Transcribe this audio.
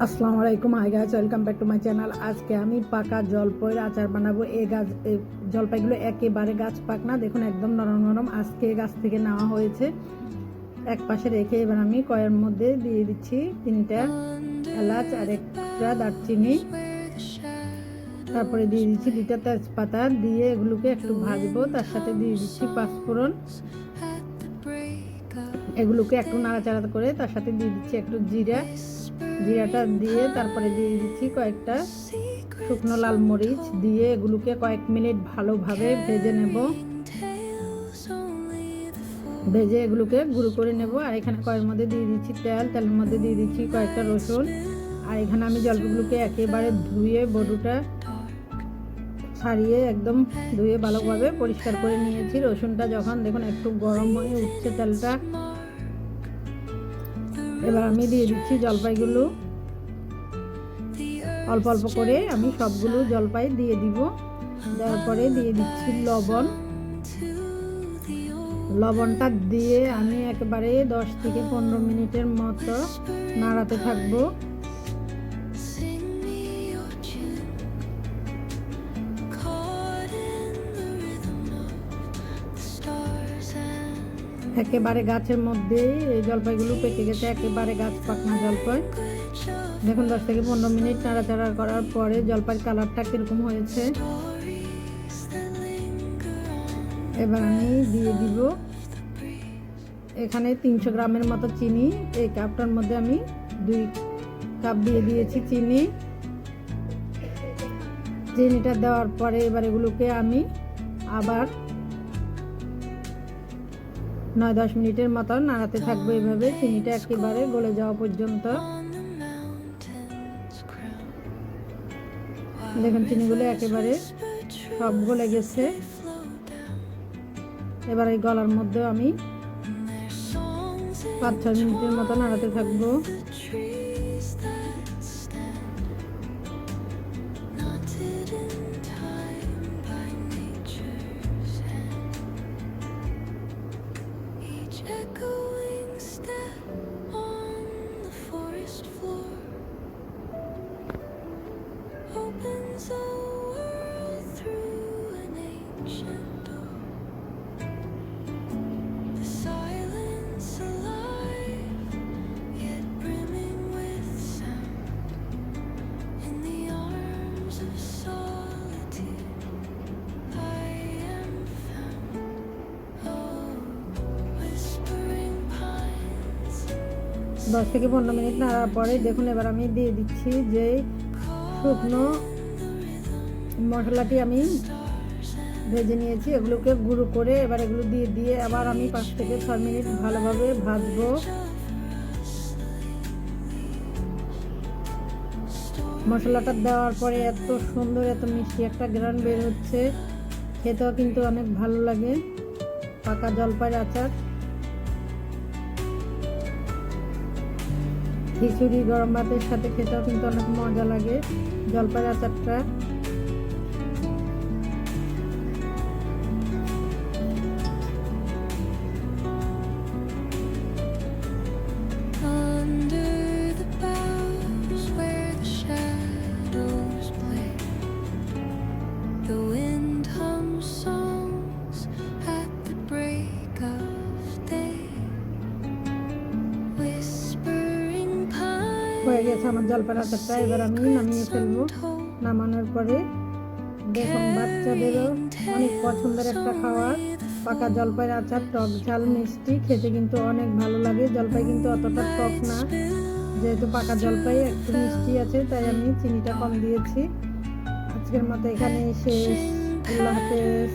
আসসালামু আলাইকুম, hi guys, welcome back to my channel. আজকে আমি পাকা জলপাইয়ের আচার বানাবো। এই জলপাইগুলো একেবারে গাছ পাক না, দেখুন একদম নরম নরম। আজকে গাছ থেকে নেওয়া হয়েছে। এক পাশে রেখে এবার আমি কয়ের মধ্যে দিয়ে দিচ্ছি 3টা এলাচ আর একটা দারচিনি, তারপরে দিয়ে দিচ্ছি 2টা তেজপাতা, দিয়ে এগুলোকে একটু ভাজবো। তার সাথে দিয়ে দিচ্ছি পাঁচফোড়ন, এগুলোকে একটু নাড়াচাড়া করে তার সাথে দিয়ে দিচ্ছি একটু জিরাটা দিয়ে তারপরে দিয়ে দিচ্ছি কয়েকটা শুকনো লাল মরিচ, দিয়ে এগুলোকে কয়েক মিনিট ভালোভাবে ভেজে নেব। ভেজে এগুলোকে গুঁড়ো করে নেব। আর এখানে কয়ের মধ্যে দিয়ে দিচ্ছি তেলের মধ্যে দিয়ে দিচ্ছি কয়েকটা রসুন। আর এখানে আমি জলপাইগুলোকে একেবারে ধুয়ে বড়ুটা ছাড়িয়ে একদম ধুয়ে ভালোভাবে পরিষ্কার করে নিয়েছি। রসুনটা যখন দেখুন একটু গরম হয়ে উঠছে তেলটা, এবার আমি দিয়ে দিচ্ছি জলপাইগুলো। অল্প অল্প করে আমি সবগুলো জলপাই দিয়ে দিব। দেওয়ার পরে দিয়ে দিচ্ছি লবণটা দিয়ে আমি একেবারে 10 থেকে 15 মিনিটের মতো নাড়াতে থাকবো। একেবারে গাছের মধ্যেই এই জলপাইগুলো পেকে গেছে, একেবারে গাছ পাকনা জলপাই। দেখুন 10 থেকে 15 মিনিট নাড়াচাড়া করার পরে জলপাইয়ের কালারটা কীরকম হয়েছে। এবার আমি দিয়ে দিব এখানে 300 গ্রামের মতো চিনি। এই কাপটার মধ্যে আমি 2 কাপ দিয়ে দিয়েছি চিনিটা দেওয়ার পরে এবার এগুলোকে আমি আবার 9-10 মিনিটের মতো নাড়াতে থাকবো এভাবে, চিনিটা একেবারে গলে যাওয়া পর্যন্ত। দেখুন চিনিগুলো একেবারে সব গলে গেছে। এবার এই গলার মধ্যে আমি 5-6 মিনিটের মতো নাড়াতে থাকবো। দশ থেকে 15 মিনিট নাড়ার পরে দেখুন এবার আমি দিয়ে দিচ্ছি যে শুকনো মশলাটি আমি ভেজে নিয়েছি, এগুলোকে গুঁড়ো করে এবার এগুলো দিয়ে আবার আমি 5 থেকে 6 মিনিট ভালোভাবে ভাজবো। মশলাটা দেওয়ার পরে এত সুন্দর এত মিষ্টি একটা ঘ্রাণ বের হচ্ছে, খেতেও কিন্তু অনেক ভালো লাগে। পাকা জলপাইয়ের আচার খিচুড়ি গরম ভাতের সাথে খেতেও কিন্তু অনেক মজা লাগে জলপাইয়ের আচারটা। হয়ে গেছে আমার জলপাইয়ের আচারটা, এবার আমি নামিয়ে ফেলবো। নামানোর পরে দেখুন বাচ্চাদেরও অনেক পছন্দের একটা খাবার পাকা জলপাইয়ের আচার। টক ঝাল মিষ্টি খেতে কিন্তু অনেক ভালো লাগে। জলপাই কিন্তু অতটা টক না, যেহেতু পাকা জলপাই একটু মিষ্টি আছে তাই আমি চিনিটা কম দিয়েছি। আজকের মতো এখানে শেষ। আল্লাহ হাফেজ।